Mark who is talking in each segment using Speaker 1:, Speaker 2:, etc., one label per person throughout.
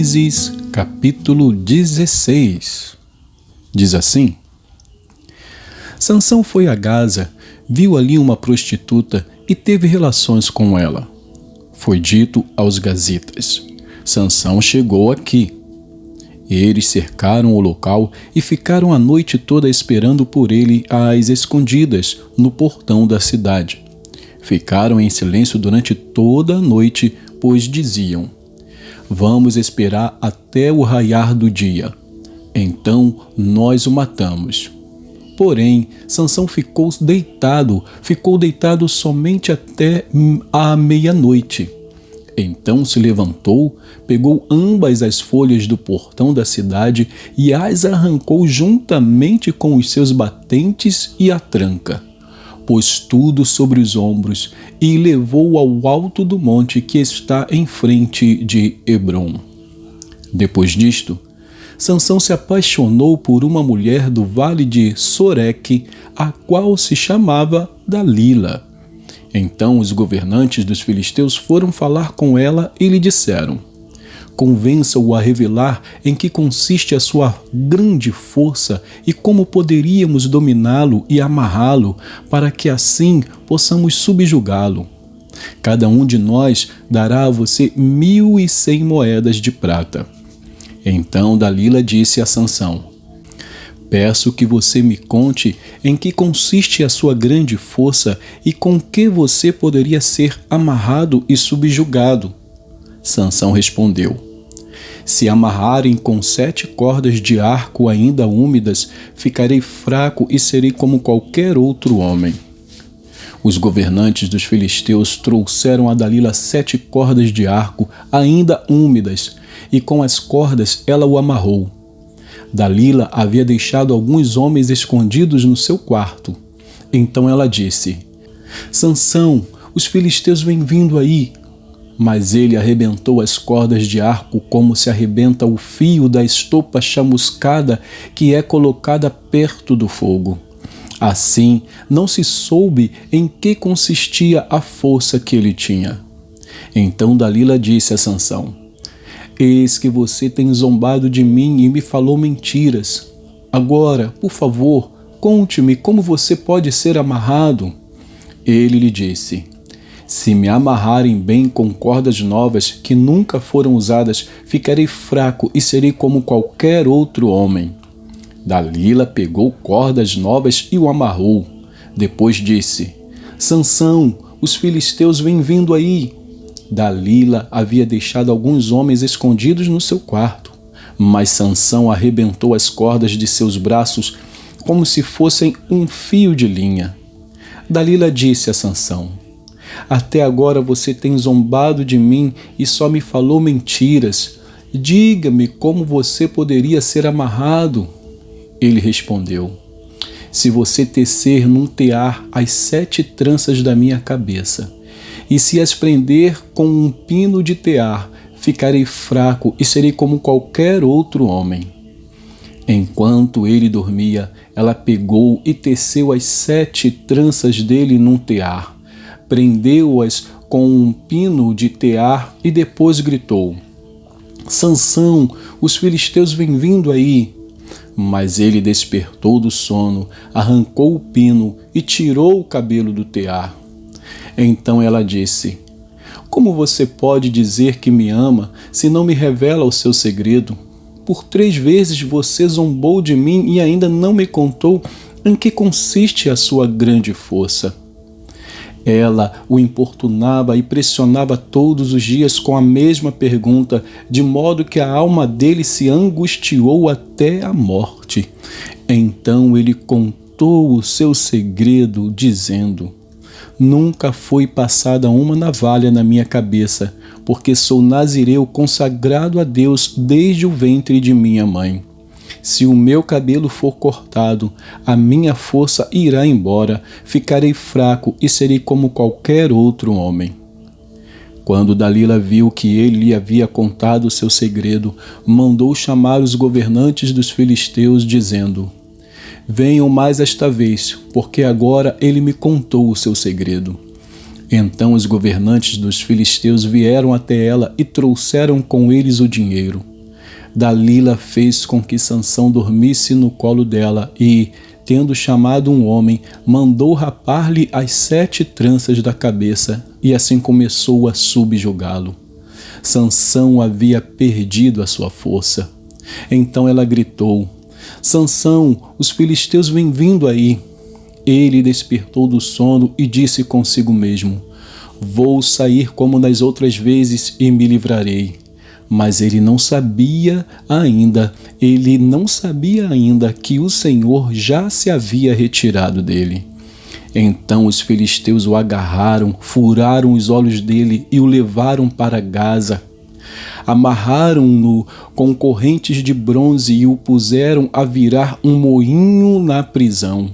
Speaker 1: Juízes, capítulo 16. Diz assim: Sansão foi a Gaza, viu ali uma prostituta e teve relações com ela. Foi dito aos gazitas: Sansão chegou aqui. Eles cercaram o local e ficaram a noite toda esperando por ele às escondidas no portão da cidade. Ficaram em silêncio durante toda a noite, pois diziam: Vamos esperar até o raiar do dia. Então nós o matamos. Porém, Sansão ficou deitado somente até a meia-noite. Então se levantou, pegou ambas as folhas do portão da cidade e as arrancou juntamente com os seus batentes e a tranca. Pôs tudo sobre os ombros e levou ao alto do monte que está em frente de Hebrom. Depois disto, Sansão se apaixonou por uma mulher do vale de Soreque, a qual se chamava Dalila. Então os governantes dos filisteus foram falar com ela e lhe disseram: Convença-o a revelar em que consiste a sua grande força e como poderíamos dominá-lo e amarrá-lo, para que assim possamos subjugá-lo. Cada um de nós dará a você 1.100 moedas de prata. Então Dalila disse a Sansão: Peço que você me conte em que consiste a sua grande força e com que você poderia ser amarrado e subjugado. Sansão respondeu: Se amarrarem com 7 cordas de arco ainda úmidas, ficarei fraco e serei como qualquer outro homem. Os governantes dos filisteus trouxeram a Dalila 7 cordas de arco ainda úmidas, e com as cordas ela o amarrou. Dalila havia deixado alguns homens escondidos no seu quarto. Então ela disse: Sansão, os filisteus vêm vindo aí. Mas ele arrebentou as cordas de arco como se arrebenta o fio da estopa chamuscada que é colocada perto do fogo. Assim, não se soube em que consistia a força que ele tinha. Então Dalila disse a Sansão: Eis que você tem zombado de mim e me falou mentiras. Agora, por favor, conte-me como você pode ser amarrado. Ele lhe disse: Se me amarrarem bem com cordas novas que nunca foram usadas, ficarei fraco e serei como qualquer outro homem. Dalila pegou cordas novas e o amarrou. Depois disse: Sansão, os filisteus vêm vindo aí. Dalila havia deixado alguns homens escondidos no seu quarto, mas Sansão arrebentou as cordas de seus braços como se fossem um fio de linha. Dalila disse a Sansão: Até agora você tem zombado de mim e só me falou mentiras. Diga-me como você poderia ser amarrado. Ele respondeu: Se você tecer num tear as 7 tranças da minha cabeça, e se as prender com um pino de tear, ficarei fraco e serei como qualquer outro homem. Enquanto ele dormia, ela pegou e teceu as 7 tranças dele num tear, prendeu-as com um pino de tear e depois gritou: Sansão, os filisteus vêm vindo aí. Mas ele despertou do sono, arrancou o pino e tirou o cabelo do tear. Então ela disse: Como você pode dizer que me ama se não me revela o seu segredo? Por 3 vezes você zombou de mim e ainda não me contou em que consiste a sua grande força. Ela o importunava e pressionava todos os dias com a mesma pergunta, de modo que a alma dele se angustiou até a morte. Então ele contou o seu segredo, dizendo: Nunca foi passada uma navalha na minha cabeça, porque sou nazireu consagrado a Deus desde o ventre de minha mãe. Se o meu cabelo for cortado, a minha força irá embora, ficarei fraco e serei como qualquer outro homem. Quando Dalila viu que ele lhe havia contado o seu segredo, mandou chamar os governantes dos filisteus, dizendo: Venham mais esta vez, porque agora ele me contou o seu segredo. Então os governantes dos filisteus vieram até ela e trouxeram com eles o dinheiro. Dalila fez com que Sansão dormisse no colo dela e, tendo chamado um homem, mandou rapar-lhe as 7 tranças da cabeça e assim começou a subjugá-lo. Sansão havia perdido a sua força. Então ela gritou: Sansão, os filisteus vêm vindo aí. Ele despertou do sono e disse consigo mesmo: Vou sair como nas outras vezes e me livrarei. Mas ele não sabia ainda que o Senhor já se havia retirado dele. Então os filisteus o agarraram, furaram os olhos dele e o levaram para Gaza. Amarraram-no com correntes de bronze e o puseram a virar um moinho na prisão.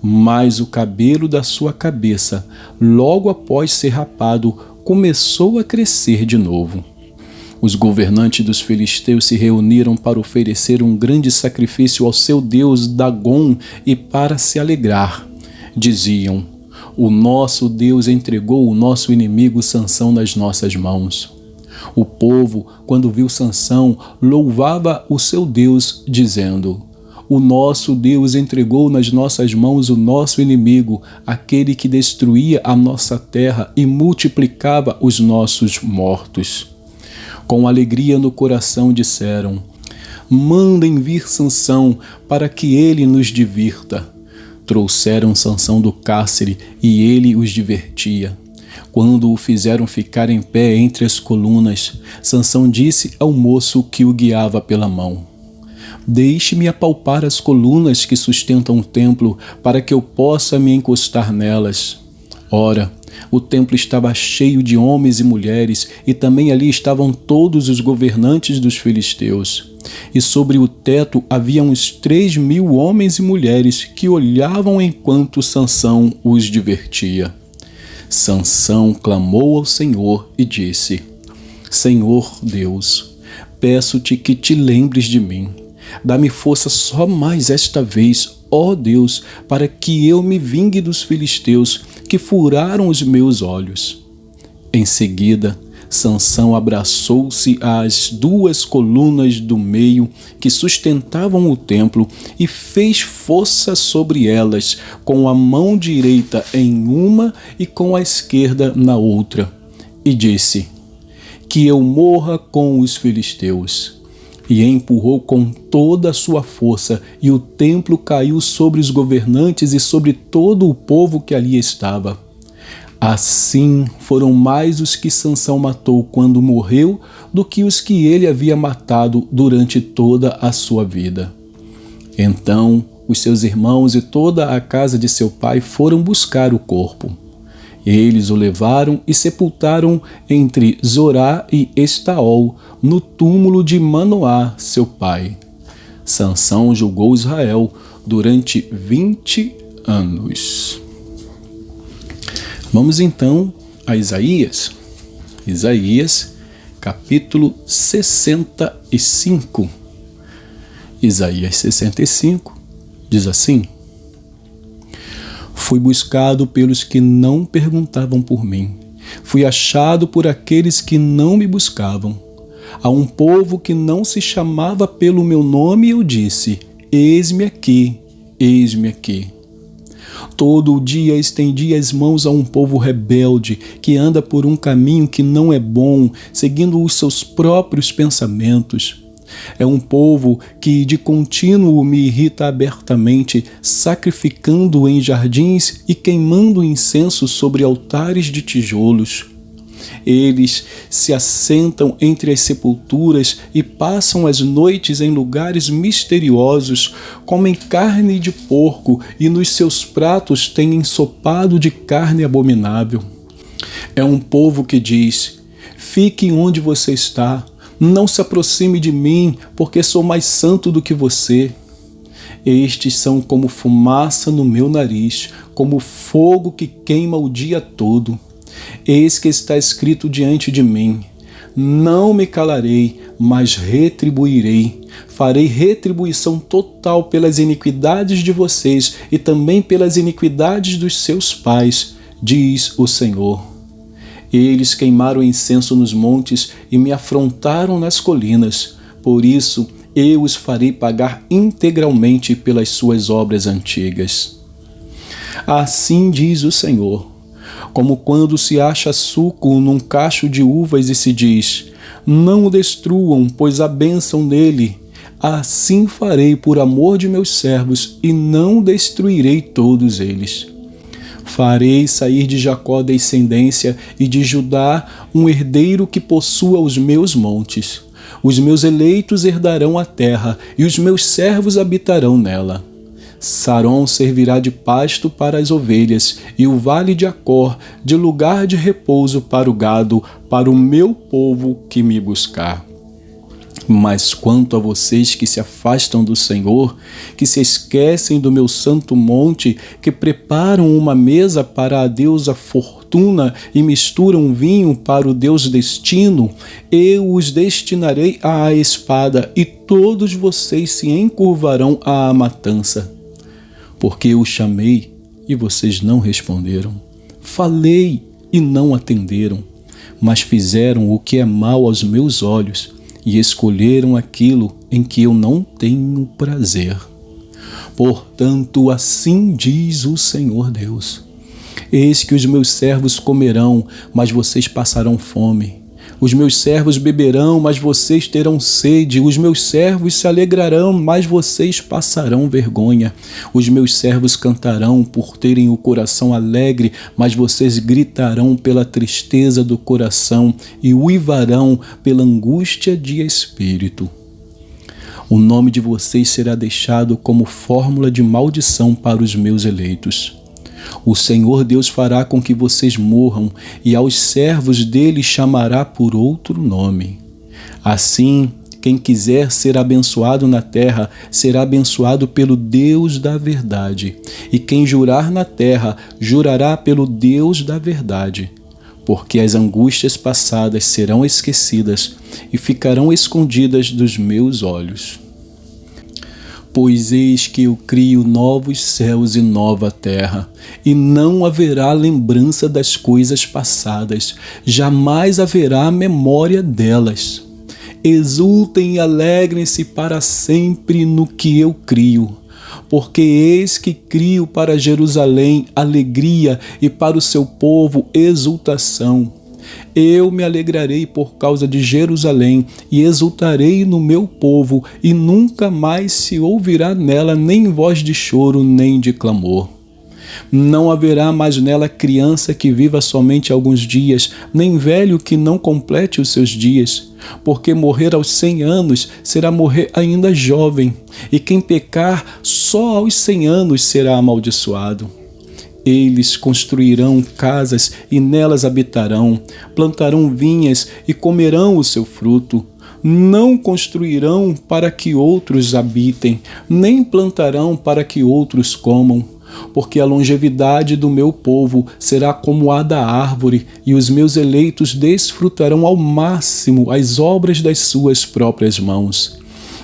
Speaker 1: Mas o cabelo da sua cabeça, logo após ser rapado, começou a crescer de novo. Os governantes dos filisteus se reuniram para oferecer um grande sacrifício ao seu deus Dagom e para se alegrar. Diziam: O nosso Deus entregou o nosso inimigo Sansão nas nossas mãos. O povo, quando viu Sansão, louvava o seu Deus, dizendo: O nosso Deus entregou nas nossas mãos o nosso inimigo, aquele que destruía a nossa terra e multiplicava os nossos mortos. Com alegria no coração disseram: Mandem vir Sansão para que ele nos divirta. Trouxeram Sansão do cárcere e ele os divertia. Quando o fizeram ficar em pé entre as colunas, Sansão disse ao moço que o guiava pela mão: Deixe-me apalpar as colunas que sustentam o templo, para que eu possa me encostar nelas. Ora, o templo estava cheio de homens e mulheres, e também ali estavam todos os governantes dos filisteus. E sobre o teto havia uns 3.000 homens e mulheres que olhavam enquanto Sansão os divertia. Sansão clamou ao Senhor e disse: Senhor Deus, peço-te que te lembres de mim. Dá-me força só mais esta vez, ó Deus, para que eu me vingue dos filisteus que furaram os meus olhos. Em seguida, Sansão abraçou-se às 2 colunas do meio que sustentavam o templo e fez força sobre elas, com a mão direita em uma e com a esquerda na outra, e disse: Que eu morra com os filisteus. E empurrou com toda a sua força, e o templo caiu sobre os governantes e sobre todo o povo que ali estava. Assim foram mais os que Sansão matou quando morreu do que os que ele havia matado durante toda a sua vida. Então os seus irmãos e toda a casa de seu pai foram buscar o corpo. Eles o levaram e sepultaram entre Zorá e Estaol, no túmulo de Manoá, seu pai. Sansão julgou Israel durante 20 anos. Vamos então a Isaías. Isaías, capítulo 65. Isaías 65 diz assim: Fui buscado pelos que não perguntavam por mim. Fui achado por aqueles que não me buscavam. A um povo que não se chamava pelo meu nome, eu disse: Eis-me aqui, eis-me aqui. Todo o dia estendi as mãos a um povo rebelde, que anda por um caminho que não é bom, seguindo os seus próprios pensamentos. É um povo que de contínuo me irrita abertamente, sacrificando em jardins e queimando incenso sobre altares de tijolos. Eles se assentam entre as sepulturas e passam as noites em lugares misteriosos, comem carne de porco e nos seus pratos têm ensopado de carne abominável. É um povo que diz: Fique onde você está. Não se aproxime de mim, porque sou mais santo do que você. Estes são como fumaça no meu nariz, como fogo que queima o dia todo. Eis que está escrito diante de mim: Não me calarei, mas retribuirei. Farei retribuição total pelas iniquidades de vocês e também pelas iniquidades dos seus pais, diz o Senhor. Eles queimaram incenso nos montes e me afrontaram nas colinas, Por isso, eu os farei pagar integralmente pelas suas obras antigas. Assim diz o Senhor, como quando se acha suco num cacho de uvas e se diz: não o destruam, pois há bênção nele. Assim farei por amor de meus servos e não destruirei todos eles. Farei sair de Jacó descendência e de Judá um herdeiro que possua os meus montes. Os meus eleitos herdarão a terra e os meus servos habitarão nela. Saron servirá de pasto para as ovelhas e o vale de Acor de lugar de repouso para o gado, para o meu povo que me buscar. Mas quanto a vocês que se afastam do Senhor, que se esquecem do meu santo monte, que preparam uma mesa para a deusa Fortuna e misturam vinho para o deus Destino, eu os destinarei à espada e todos vocês se encurvarão à matança. Porque eu chamei e vocês não responderam. Falei e não atenderam, mas fizeram o que é mal aos meus olhos e escolheram aquilo em que eu não tenho prazer. Portanto, assim diz o Senhor Deus: eis que os meus servos comerão, mas vocês passarão fome. Os meus servos beberão, mas vocês terão sede. Os meus servos se alegrarão, mas vocês passarão vergonha. Os meus servos cantarão por terem o coração alegre, mas vocês gritarão pela tristeza do coração e uivarão pela angústia de espírito. O nome de vocês será deixado como fórmula de maldição para os meus eleitos. O Senhor Deus fará com que vocês morram, e aos servos dele chamará por outro nome. Assim, quem quiser ser abençoado na terra, será abençoado pelo Deus da verdade. E quem jurar na terra, jurará pelo Deus da verdade. Porque as angústias passadas serão esquecidas e ficarão escondidas dos meus olhos. Pois eis que eu crio novos céus e nova terra, e não haverá lembrança das coisas passadas, jamais haverá memória delas. Exultem e alegrem-se para sempre no que eu crio, porque eis que crio para Jerusalém alegria e para o seu povo exultação. Eu me alegrarei por causa de Jerusalém e exultarei no meu povo, e nunca mais se ouvirá nela nem voz de choro nem de clamor. Não haverá mais nela criança que viva somente alguns dias, nem velho que não complete os seus dias, porque morrer aos 100 anos será morrer ainda jovem, e quem pecar só aos 100 anos será amaldiçoado. Eles construirão casas e nelas habitarão, plantarão vinhas e comerão o seu fruto. Não construirão para que outros habitem, nem plantarão para que outros comam, porque a longevidade do meu povo será como a da árvore, e os meus eleitos desfrutarão ao máximo as obras das suas próprias mãos.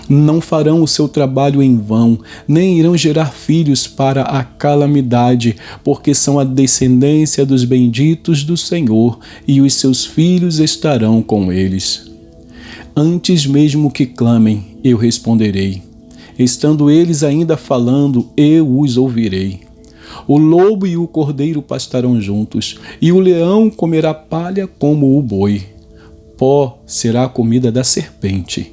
Speaker 1: Não farão o seu trabalho em vão, nem irão gerar filhos para a calamidade, porque são a descendência dos benditos do Senhor, e os seus filhos estarão com eles. Antes mesmo que clamem, eu responderei. Estando eles ainda falando, eu os ouvirei. O lobo e o cordeiro pastarão juntos, e o leão comerá palha como o boi. Pó será a comida da serpente.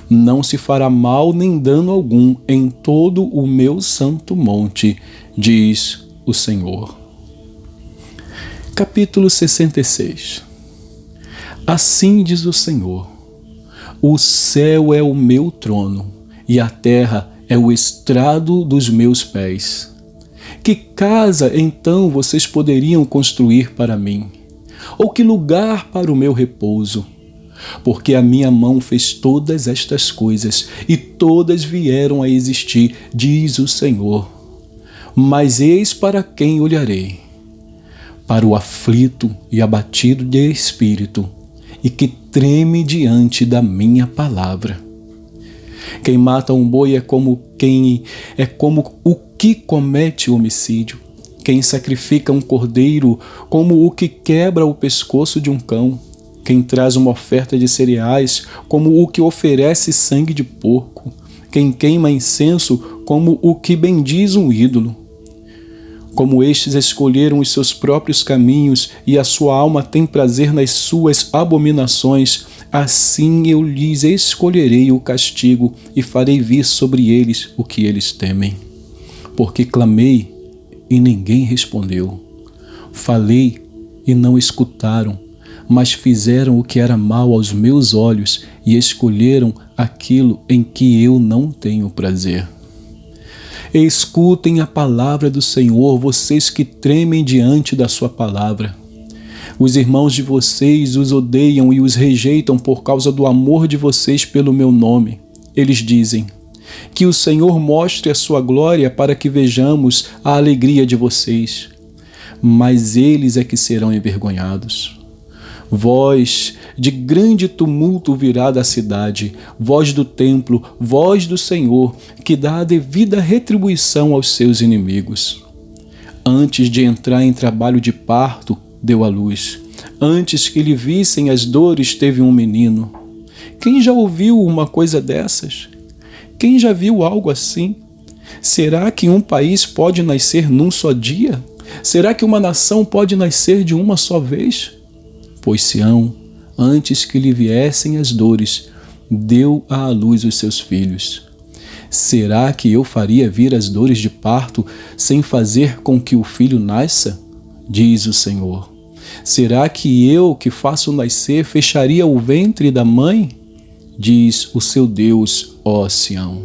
Speaker 1: Não se fará mal nem dano algum em todo o meu santo monte, diz o Senhor. Capítulo 66. Assim diz o Senhor: o céu é o meu trono, e a terra é o estrado dos meus pés. Que casa, então, vocês poderiam construir para mim? Ou que lugar para o meu repouso? Porque a minha mão fez todas estas coisas, e todas vieram a existir, diz o Senhor. Mas eis para quem olharei: para o aflito e abatido de espírito, e que treme diante da minha palavra. Quem mata um boi é como o que comete homicídio. Quem sacrifica um cordeiro, como o que quebra o pescoço de um cão. quem traz uma oferta de cereais, como o que oferece sangue de porco, quem queima incenso, como o que bendiz um ídolo. Como estes escolheram os seus próprios caminhos e a sua alma tem prazer nas suas abominações, assim eu lhes escolherei o castigo e farei vir sobre eles o que eles temem. Porque clamei e ninguém respondeu. Falei e não escutaram, mas fizeram o que era mal aos meus olhos e escolheram aquilo em que eu não tenho prazer. Escutem a palavra do Senhor, vocês que tremem diante da sua palavra. Os irmãos de vocês os odeiam e os rejeitam por causa do amor de vocês pelo meu nome. Eles dizem: que o Senhor mostre a sua glória para que vejamos a alegria de vocês. Mas eles é que serão envergonhados. Voz de grande tumulto virá da cidade, voz do templo, voz do Senhor, que dá a devida retribuição aos seus inimigos. Antes de entrar em trabalho de parto, deu à luz. Antes que lhe vissem as dores, teve um menino. Quem já ouviu uma coisa dessas? Quem já viu algo assim? Será que um país pode nascer num só dia? Será que uma nação pode nascer de uma só vez? Pois Sião, antes que lhe viessem as dores, deu à luz os seus filhos. Será que eu faria vir as dores de parto sem fazer com que o filho nasça? Diz o Senhor. Será que eu, que faço nascer, fecharia o ventre da mãe? Diz o seu Deus, ó Sião.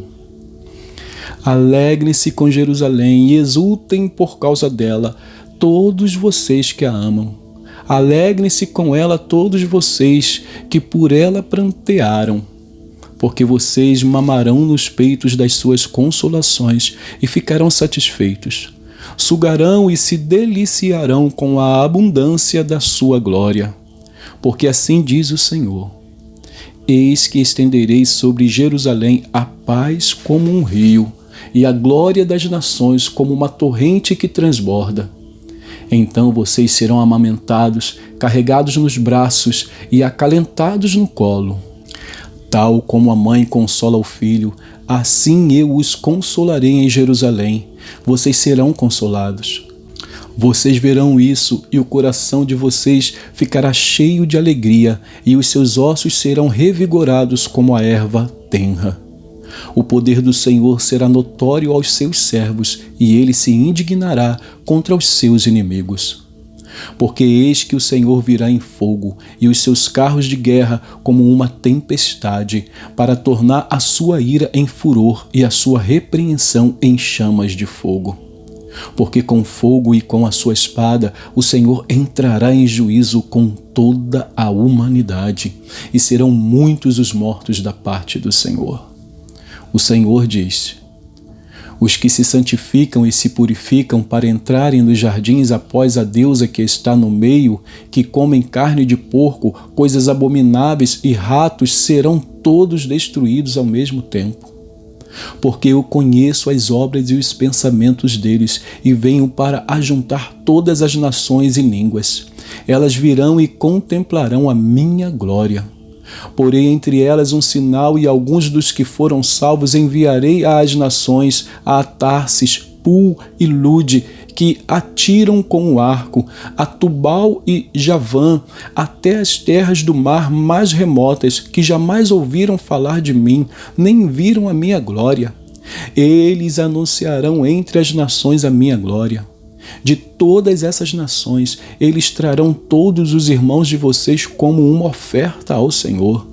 Speaker 1: Alegrem-se com Jerusalém e exultem por causa dela, todos vocês que a amam. Alegrem-se com ela todos vocês que por ela prantearam, porque vocês mamarão nos peitos das suas consolações e ficarão satisfeitos. Sugarão e se deliciarão com a abundância da sua glória. Porque assim diz o Senhor: eis que estenderei sobre Jerusalém a paz como um rio, e a glória das nações como uma torrente que transborda. Então vocês serão amamentados, carregados nos braços e acalentados no colo. Tal como a mãe consola o filho, assim eu os consolarei em Jerusalém. Vocês serão consolados. Vocês verão isso e o coração de vocês ficará cheio de alegria e os seus ossos serão revigorados como a erva tenra. O poder do Senhor será notório aos seus servos e ele se indignará contra os seus inimigos. Porque eis que o Senhor virá em fogo e os seus carros de guerra como uma tempestade, para tornar a sua ira em furor e a sua repreensão em chamas de fogo. Porque com fogo e com a sua espada o Senhor entrará em juízo com toda a humanidade, e serão muitos os mortos da parte do Senhor. O Senhor diz: os que se santificam e se purificam para entrarem nos jardins após a deusa que está no meio, que comem carne de porco, coisas abomináveis e ratos, serão todos destruídos ao mesmo tempo. Porque eu conheço as obras e os pensamentos deles, e venho para ajuntar todas as nações e línguas. Elas virão e contemplarão a minha glória. Porém entre elas um sinal, e alguns dos que foram salvos enviarei às nações, a Tarsis, Pul e Lude, que atiram com o arco, a Tubal e Javã, até as terras do mar mais remotas, que jamais ouviram falar de mim, nem viram a minha glória. Eles anunciarão entre as nações a minha glória. De todas essas nações, eles trarão todos os irmãos de vocês como uma oferta ao Senhor.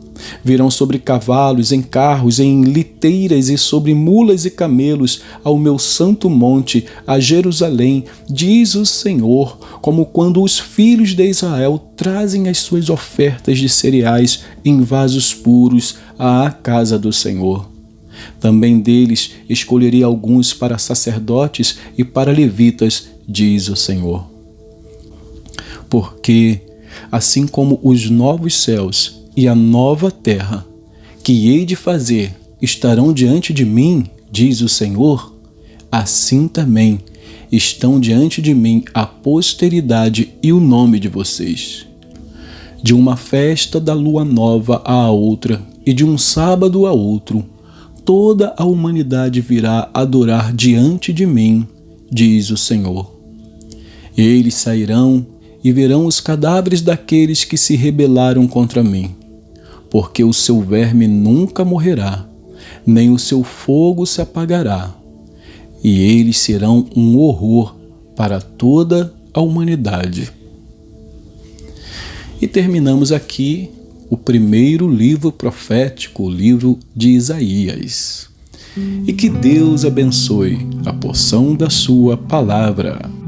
Speaker 1: Virão sobre cavalos, em carros, em liteiras e sobre mulas e camelos ao meu santo monte, a Jerusalém, diz o Senhor, como quando os filhos de Israel trazem as suas ofertas de cereais em vasos puros à casa do Senhor. Também deles escolherei alguns para sacerdotes e para levitas, diz o Senhor. Porque, assim como os novos céus e a nova terra, que hei de fazer, estarão diante de mim, diz o Senhor, assim também estão diante de mim a posteridade e o nome de vocês. De uma festa da lua nova à outra e de um sábado a outro, toda a humanidade virá adorar diante de mim, diz o Senhor. Eles sairão e verão os cadáveres daqueles que se rebelaram contra mim, porque o seu verme nunca morrerá, nem o seu fogo se apagará, e eles serão um horror para toda a humanidade. E terminamos aqui o primeiro livro profético, o livro de Isaías. E que Deus abençoe a porção da sua palavra.